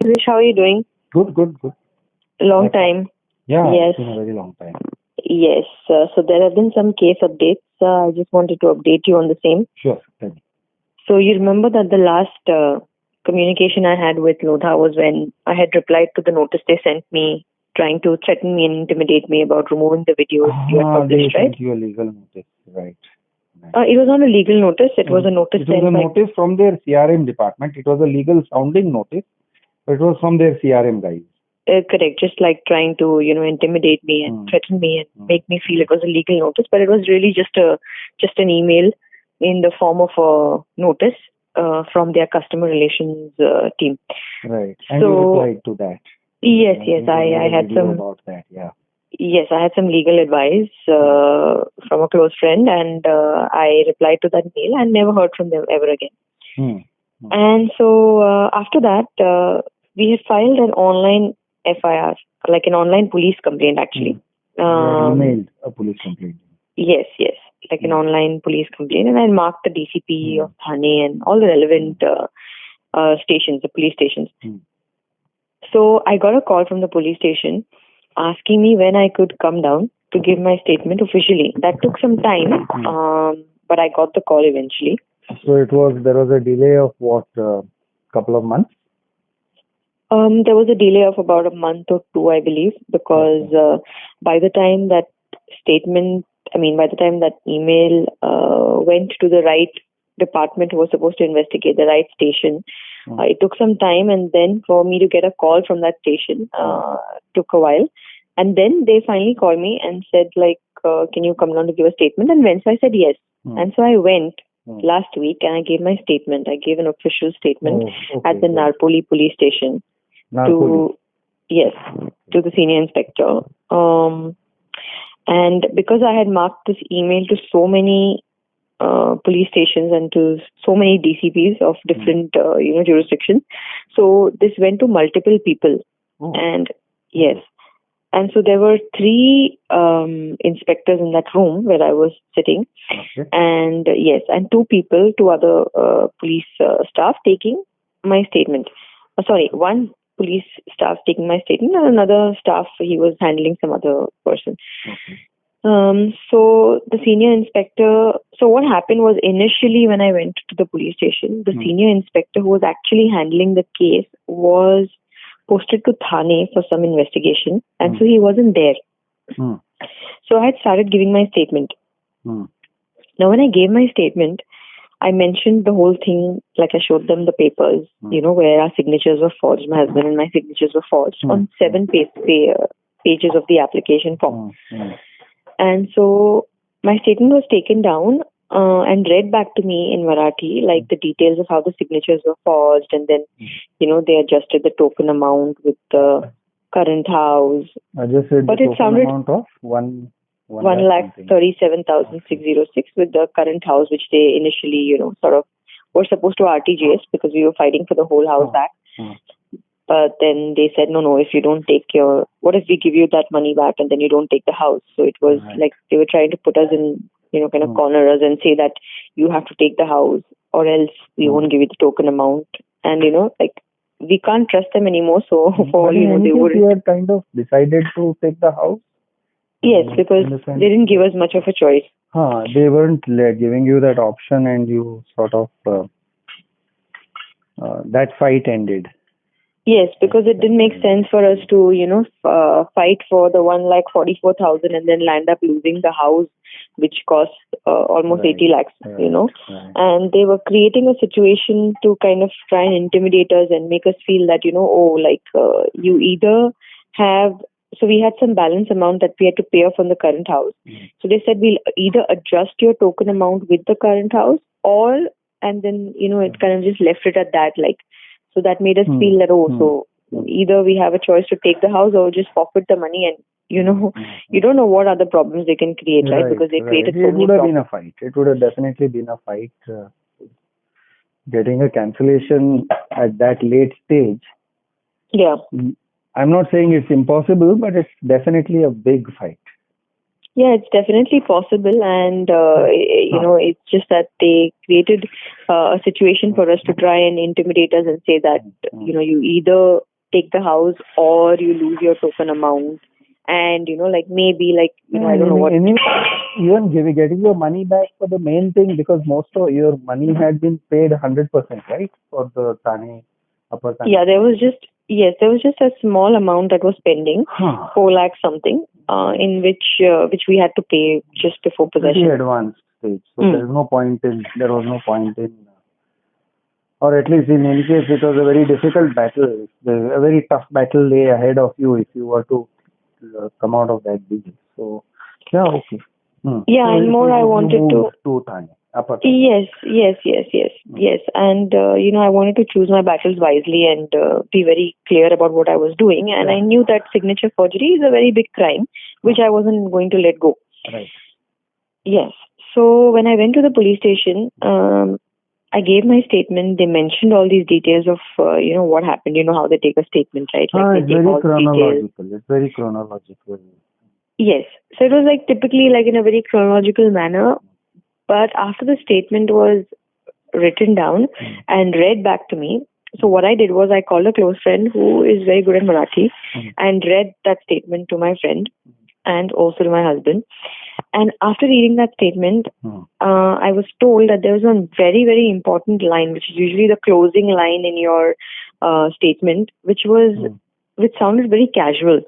Krish. How are you doing? Good, good, good. Long time. Yeah, Yes. it's been a very long time. Yes. So there have been some case updates. I just wanted to update you on the same. Sure. Tell me. So you remember that the last communication I had with Lodha was when I had replied to the notice they sent me, trying to threaten me and intimidate me about removing the videos you had published, They right? sent you a legal notice, right? It was not a legal notice. It was a notice It was sent a by... notice from their CRM department. It was a legal sounding notice, but it was from their CRM guys. Correct, just like trying to, intimidate me and threaten me and make me feel it was a legal notice, but it was really just an email in the form of a notice from their customer relations team. Right, and So, you replied to that. Yes, I had some about that. Yeah. Yes, I had some legal advice from a close friend, and I replied to that mail and never heard from them ever again. And so after that, we had filed an online FIR, like an online police complaint, actually. You emailed a police complaint. Yes, like an online police complaint, and I marked the DCP of Thane and all the relevant stations, the police stations. So I got a call from the police station asking me when I could come down to give my statement officially. That took some time, but I got the call eventually. So there was a delay of what, couple of months? There was a delay of about a month or two, I believe, because by the time that email went to the right department who was supposed to investigate, the right station, it took some time, and then for me to get a call from that station took a while. And then they finally called me and said, like, can you come down to give a statement? And when? So I said yes. And so I went last week and I gave my statement. I gave an official statement at the Narpoli police station to the senior inspector. And because I had marked this email to so many police stations and to so many DCPs of different jurisdictions, so this went to multiple people. And yes. And so there were 3 inspectors in that room where I was sitting, and two other police staff taking my statement. One police staff taking my statement, and another staff, he was handling some other person. So the senior inspector, so what happened was initially when I went to the police station, the senior inspector who was actually handling the case was posted to Thane for some investigation, and so he wasn't there. So I had started giving my statement. Now when I gave my statement, I mentioned the whole thing, like I showed them the papers, where our signatures were forged, my husband and my signatures were forged on 7 pages of the application form. And so my statement was taken down and read back to me in Marathi, like the details of how the signatures were forged, and then, they adjusted the token amount with the current house. But it sounded amount of 1,37,606 with the current house, which they initially, sort of were supposed to RTGS because we were fighting for the whole house back. But then they said, no, if you don't take what if we give you that money back and then you don't take the house? So it was like they were trying to put us in, kind of corner us and say that you have to take the house or else we won't give you the token amount. And, we can't trust them anymore. So for all they wouldn't. You had kind of decided to take the house? Yes, because they didn't give us much of a choice. They weren't giving you that option, and you sort of, that fight ended. Yes, because it didn't make sense for us to, fight for the 1,44,000 and then land up losing the house, which cost almost 80 lakhs, And they were creating a situation to kind of try and intimidate us and make us feel that, you either have... So we had some balance amount that we had to pay off on the current house. So they said we'll either adjust your token amount with the current house and then, it kind of just left it at that, so that made us feel that, so either we have a choice to take the house or just forfeit the money, and, you don't know what other problems they can create, right? Because they created so many problems. It would have been a fight. It would have definitely been a fight. Getting a cancellation at that late stage. Yeah. I'm not saying it's impossible, but it's definitely a big fight. Yeah, it's definitely possible, and it's just that they created a situation for us to try and intimidate us and say that you either take the house or you lose your token amount. And, maybe, I don't know what. Even getting your money back for the main thing, because most of your money had been paid 100%, right? For the Thane, Upper Thane. Yeah, there was just a small amount that was pending, 4 lakh something, in which we had to pay just before possession. Pretty advanced stage. So there was no point in, or at least in any case, it was a very difficult battle. A very tough battle lay ahead of you if you were to come out of that deal. So, yeah, okay. Yeah, so and more I wanted to Thane, Upper Thane. Yes. And, I wanted to choose my battles wisely and be very clear about what I was doing. And I knew that signature forgery is a very big crime, which I wasn't going to let go. Right. Yes. So when I went to the police station, I gave my statement. They mentioned all these details of, what happened. You know how they take a statement, right? It's very chronological. It's very chronological. Yes. So it was typically in a very chronological manner. But after the statement was written down and read back to me, so what I did was I called a close friend who is very good at Marathi and read that statement to my friend and also to my husband. And after reading that statement, I was told that there was one very, very important line, which is usually the closing line in your statement, which sounded very casual.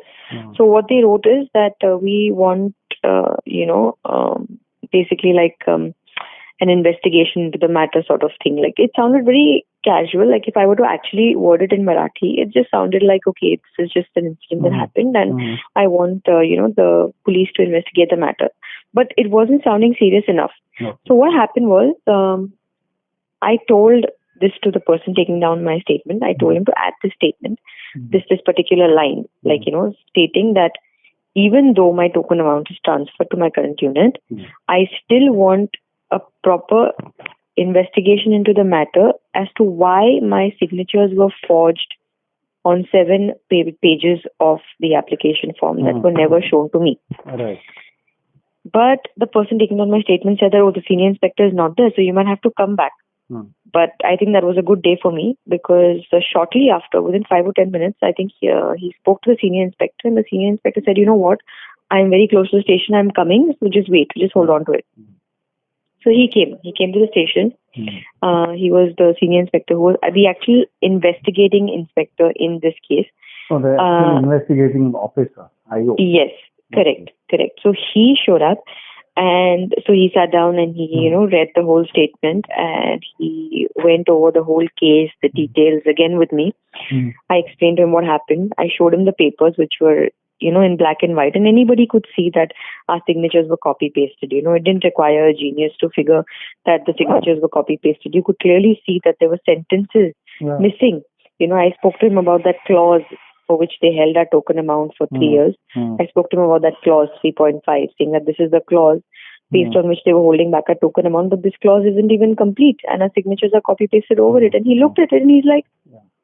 So what they wrote is that we want, basically an investigation into the matter sort of thing. It sounded very casual. If I were to actually word it in Marathi, it just sounded like, okay, this is just an incident that happened and I want, the police to investigate the matter. But it wasn't sounding serious enough. No. So what happened was, I told this to the person taking down my statement. I told him to add this statement, this particular line, stating that even though my token amount is transferred to my current unit, I still want a proper investigation into the matter as to why my signatures were forged on 7 pages of the application form that were never shown to me. Right. But the person taking down my statement said that, the senior inspector is not there, so you might have to come back. But I think that was a good day for me because shortly after, within 5 or 10 minutes, I think he spoke to the senior inspector and the senior inspector said, you know what, I'm very close to the station, I'm coming, so just wait, just hold on to it. So he came to the station. He was the senior inspector who was the actual investigating inspector in this case. So the actual investigating officer, IO. Yes, correct. So he showed up. And so he sat down and he, read the whole statement and he went over the whole case, the details again with me. I explained to him what happened. I showed him the papers, which were, in black and white. And anybody could see that our signatures were copy-pasted. It didn't require a genius to figure that the signatures were copy-pasted. You could clearly see that there were sentences missing. I spoke to him about that clause for which they held our token amount for 3 years. I spoke to him about that clause 3.5, saying that this is the clause based on which they were holding back our token amount, but this clause isn't even complete and our signatures are copy-pasted over it. And he looked at it and he's like,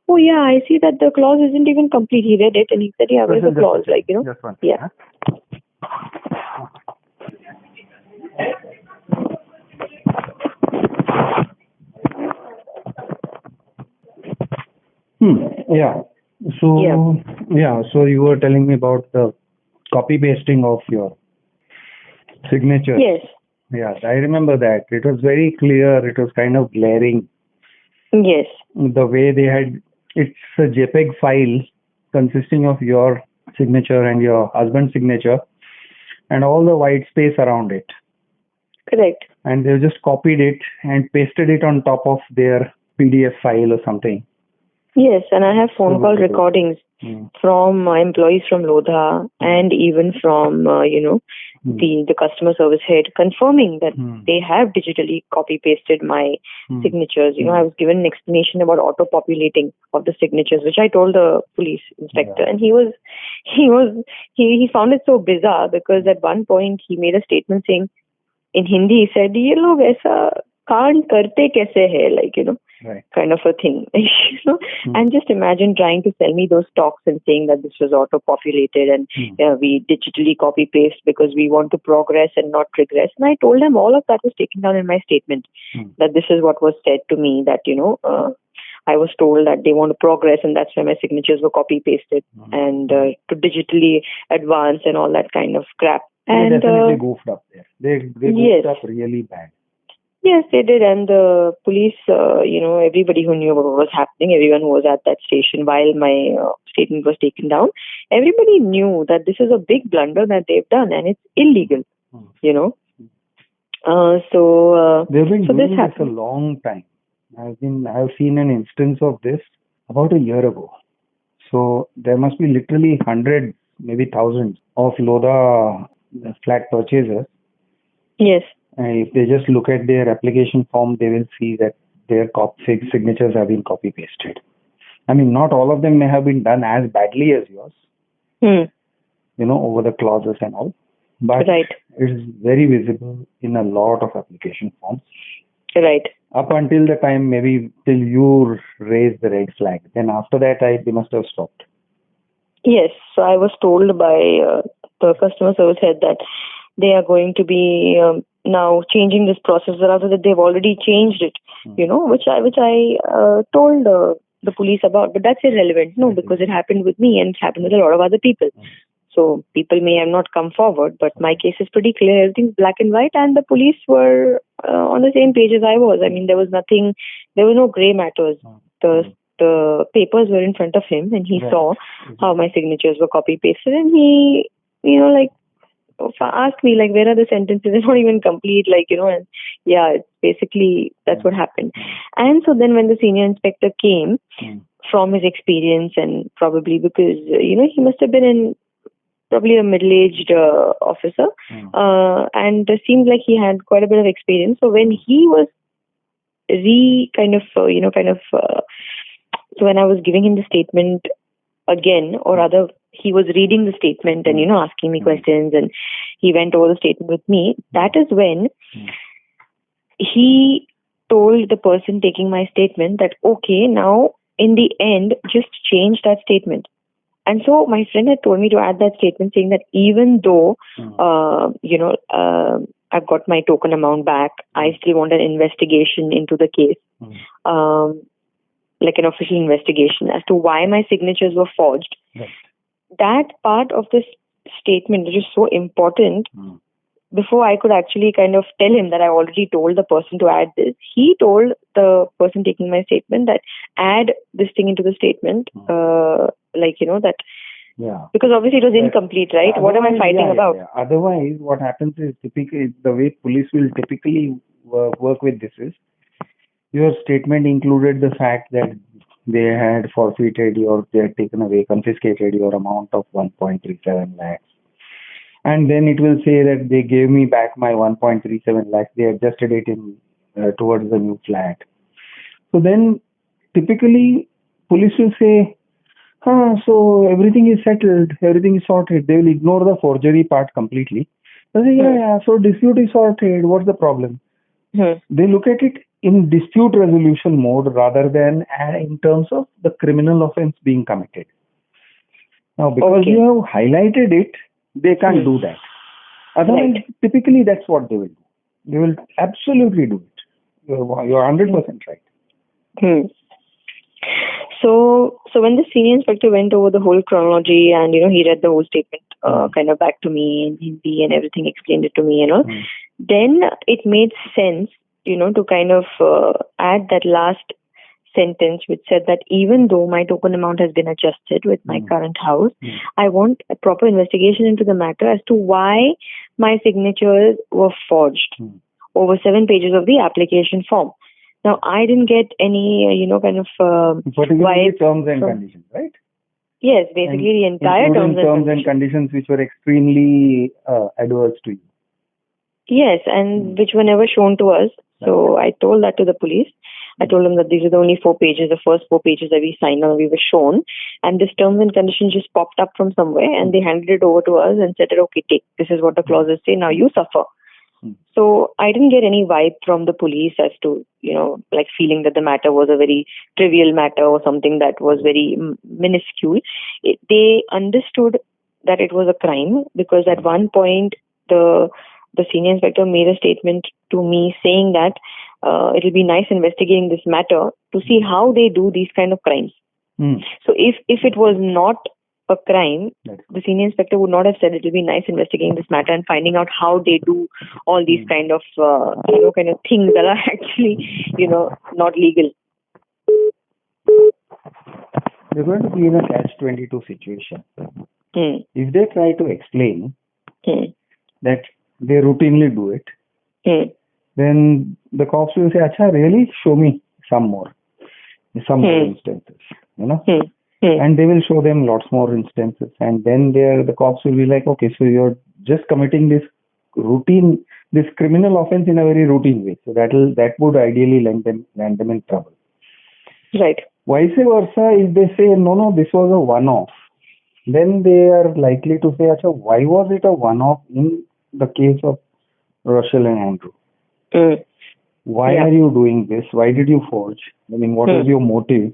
oh yeah, I see that the clause isn't even complete. He read it and he said, yeah, where's the clause? Just one second, Yeah. Yeah. So you were telling me about the copy pasting of your signature. Yes. Yes, I remember that. It was very clear. It was kind of glaring. Yes. The way they had, it's a JPEG file consisting of your signature and your husband's signature and all the white space around it. Correct. And they just copied it and pasted it on top of their PDF file or something. Yes, and I have phone call recordings from employees from Lodha and even from, the customer service head confirming that they have digitally copy-pasted my signatures. I was given an explanation about auto-populating of the signatures, which I told the police inspector. And he found it so bizarre because at one point he made a statement saying, in Hindi, he said, "Ye log aisa can't karte kaise hai?" Kind of a thing. And just imagine trying to sell me those talks and saying that this was auto-populated and we digitally copy-paste because we want to progress and not regress. And I told them all of that was taken down in my statement, that this is what was said to me, that, I was told that they want to progress, and that's why my signatures were copy pasted and to digitally advance and all that kind of crap. They definitely goofed up there. They goofed up really bad. Yes, they did. And the police, everybody who knew what was happening, everyone who was at that station while my statement was taken down, everybody knew that this is a big blunder that they've done and it's illegal, They've been doing this a long time. I've seen an instance of this about a year ago. So there must be literally hundreds, maybe thousands of Lodha flat purchasers. Yes. If they just look at their application form, they will see that their signatures have been copy pasted. I mean, not all of them may have been done as badly as yours, over the clauses and all. But it is very visible in a lot of application forms. Right. Up until the time, maybe till you raise the red flag. Then after that, they must have stopped. Yes. So I was told by the customer service head that they are going to be now changing this process, rather that they've already changed it, which I told the police about. But that's irrelevant, because it happened with me and it happened with a lot of other people. So people may have not come forward, but my case is pretty clear. Everything's black and white, and the police were on the same page as I was. I mean, there was no gray matters. The papers were in front of him, and he saw how my signatures were copy pasted, and he, asked me, where are the sentences? They're not even complete, and it's basically, that's what happened. And so then when the senior inspector came, from his experience, and probably because, he must have been probably a middle-aged officer, and it seemed like he had quite a bit of experience. So when he was so when I was giving him the statement again, or rather, he was reading the statement and, asking me questions, and he went over the statement with me. That is when he told the person taking my statement that, okay, now in the end, just change that statement. And so my friend had told me to add that statement saying that even though, I've got my token amount back, I still want an investigation into the case, like an official investigation as to why my signatures were forged. Right. That part of this statement, which is so important, before I could actually kind of tell him that I already told the person to add this, he told the person taking my statement that add this thing into the statement, that. Yeah. Because obviously it was incomplete, right? Otherwise, what am I fighting about? Yeah. Otherwise, what happens is typically the way police will typically work with this is your statement included the fact that they had forfeited they had taken away, confiscated your amount of 1.37 lakhs. And then it will say that they gave me back my 1.37 lakhs. They adjusted it in towards the new flat. So then typically police will say, so everything is settled, everything is sorted. They will ignore the forgery part completely. They say, so dispute is sorted. What's the problem? They look at it in dispute resolution mode rather than in terms of the criminal offense being committed. Now, because you have highlighted it, they can't do that. Otherwise, typically that's what they will do. They will absolutely do it. You're 100% right. So when the senior inspector went over the whole chronology and, he read the whole statement kind of back to me in Hindi and everything, explained it to me, then it made sense, to kind of add that last sentence which said that even though my token amount has been adjusted with my current house, I want a proper investigation into the matter as to why my signatures were forged over 7 pages of the application form. Now, I didn't get any, particularly terms and conditions, right? Yes, basically the entire terms and conditions which were extremely adverse to you. Yes, and which were never shown to us. So I told that to the police. I told them that these are the only 4 pages, the first 4 pages that we signed on, we were shown. And this terms and conditions just popped up from somewhere and they handed it over to us and said, okay, take, this is what the clauses say, now you suffer. So I didn't get any vibe from the police as to, feeling that the matter was a very trivial matter or something that was very minuscule. They understood that it was a crime because at one point the senior inspector made a statement to me saying that it'll be nice investigating this matter to see how they do these kind of crimes. So if it was not a crime, the senior inspector would not have said it will be nice investigating this matter and finding out how they do all these kind of kind of things that are actually not legal. They're going to be in a catch-22 situation. If they try to explain that they routinely do it, then the cops will say, "Acha, really? Show me some more instances." And they will show them lots more instances, and then the cops will be like, "Okay, so you're just committing this criminal offense in a very routine way. So that would ideally land them in trouble." Right. Vice versa, if they say, no, this was a one-off, then they are likely to say, "Acha, why was it a one-off in the case of Rochelle and Andrew? Why are you doing this? Why did you forge? I mean, what was your motive?"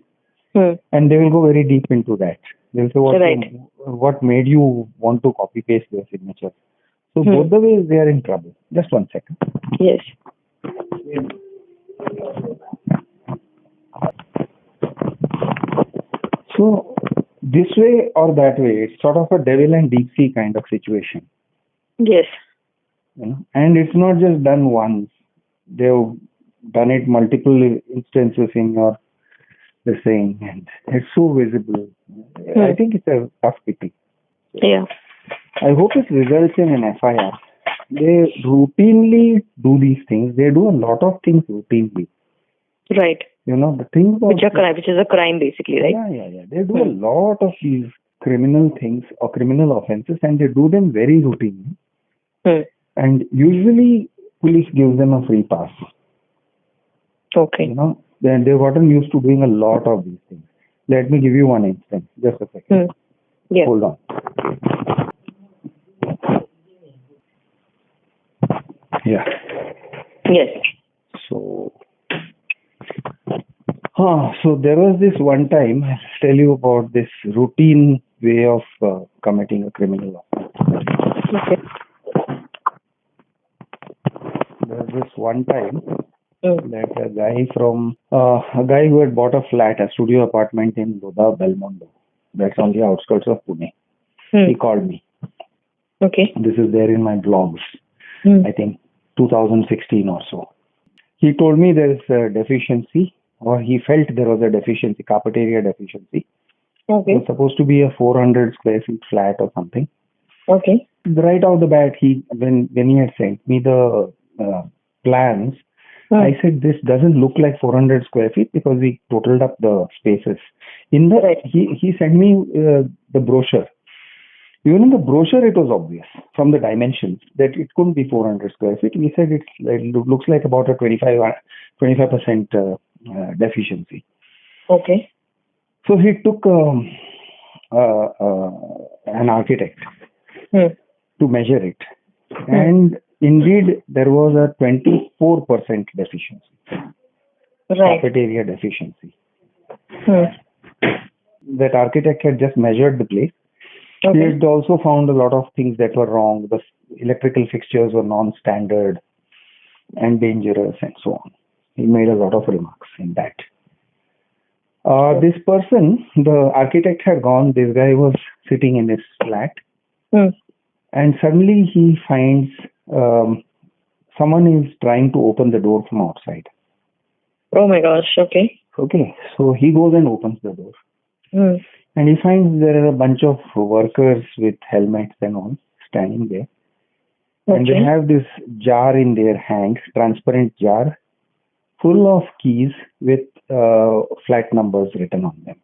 And they will go very deep into that. They'll say, what made you want to copy-paste their signature? So both the ways they are in trouble. Just 1 second. Yes. So this way or that way, it's sort of a devil and deep sea kind of situation. Yes. And it's not just done once. They've done it multiple instances in your saying, and it's so visible. I think it's a tough pity. Yeah. I hope it results in an FIR. They routinely do these things. They do a lot of things routinely. Right. The things which is a crime basically, right? Yeah. They do a lot of these criminal things or criminal offenses, and they do them very routinely. And usually police gives them a free pass. Okay. Then they've gotten used to doing a lot of these things. Let me give you one instance. Just a second. Yeah. Hold on. Yeah. Yes. So there was this one time, I'll tell you about this routine way of committing a criminal offense. Okay. There was this one time that a guy who had bought a studio apartment in Lodha, Belmondo, that's on the outskirts of Pune. He called me. Okay. This is there in my blogs. I think 2016 or so. He told me there is a deficiency, or he felt there was a deficiency, carpet area deficiency. Okay. It was supposed to be a 400 square feet flat or something. Okay. Right off the bat, when he had sent me the plans, I said, this doesn't look like 400 square feet because we totaled up the spaces. He sent me the brochure. Even in the brochure, it was obvious from the dimensions that it couldn't be 400 square feet. We said it looks like about a 25% deficiency. Okay. So he took an architect to measure it. And indeed, there was a 24% deficiency. Carpet area deficiency. That architect had just measured the place. Okay. He had also found a lot of things that were wrong. The electrical fixtures were non-standard and dangerous and so on. He made a lot of remarks in that. This person, the architect had gone, this guy was sitting in his flat, and suddenly he finds someone is trying to open the door from outside. Oh my gosh, okay. Okay, so he goes and opens the door. And he finds there are a bunch of workers with helmets and all standing there. Okay. And they have this jar in their hands, transparent jar, full of keys with flat numbers written on them.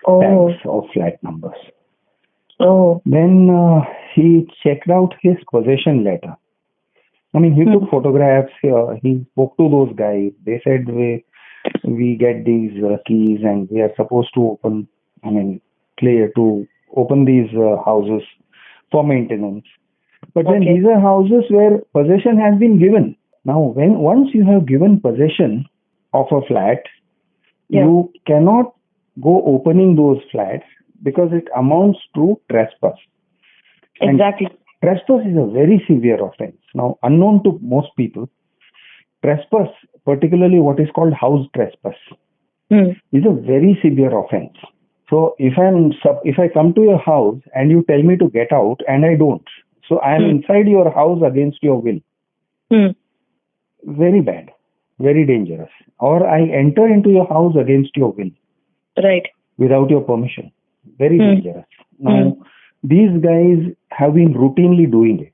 Tags of flat numbers. Then he checked out his possession letter. I mean, he took photographs. He spoke to those guys. They said, we get these keys and we are supposed to clear to open these houses for maintenance. But then these are houses where possession has been given. Now, once you have given possession of a flat, you cannot go opening those flats because it amounts to trespass. Exactly. And trespass is a very severe offense. Now, unknown to most people, trespass, particularly what is called house trespass, Hmm. is a very severe offense. So if I come to your house and you tell me to get out and I don't, so I am inside your house against your will. Hmm. Very bad, very dangerous. Or I enter into your house against your will Right. without your permission. Very Hmm. dangerous. Now, these guys have been routinely doing it.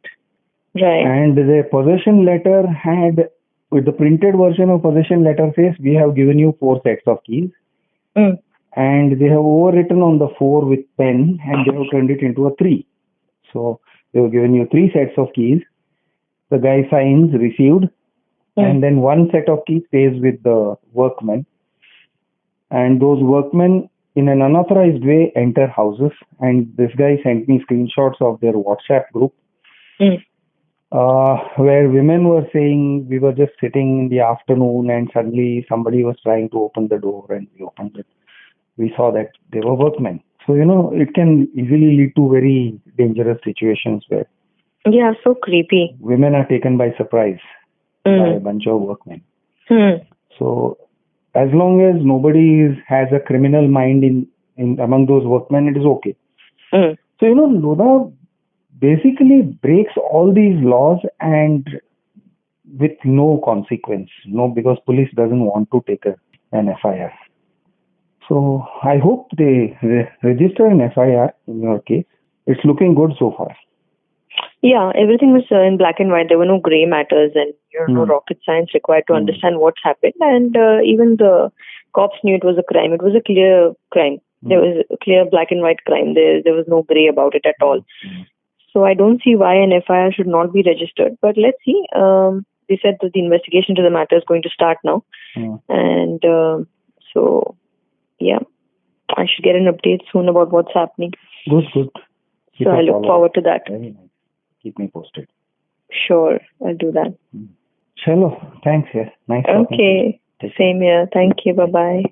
Right. And the possession letter had, with the printed version of possession letter says, we have given you 4 sets of keys. Hmm. And they have overwritten on the 4 with pen and they have turned it into a 3. So they have given you 3 sets of keys. The guy signs received, and then 1 set of keys stays with the workmen. And those workmen, in an unauthorized way, enter houses. And this guy sent me screenshots of their WhatsApp group, where women were saying we were just sitting in the afternoon and suddenly somebody was trying to open the door and we opened it. We saw that they were workmen. So, it can easily lead to very dangerous situations where Yeah, so creepy. women are taken by surprise by a bunch of workmen. So, as long as nobody has a criminal mind in among those workmen, it is okay. So, Lodha basically breaks all these laws and with no consequence. No, because police doesn't want to take an FIR. So I hope they register an FIR in your case. It's looking good so far. Yeah, everything was in black and white. There were no gray matters and no rocket science required to understand what's happened. And even the cops knew it was a crime. It was a clear crime. There was a clear black and white crime. There was no gray about it at all. So I don't see why an FIR should not be registered. But let's see. They said that the investigation to the matter is going to start now. And so, yeah, I should get an update soon about what's happening. Good. So I look forward to that. Very nice. Keep me posted. Sure, I'll do that. Chalo, thanks. Yes, nice talking to you. Okay, same here. Thank you. Bye-bye.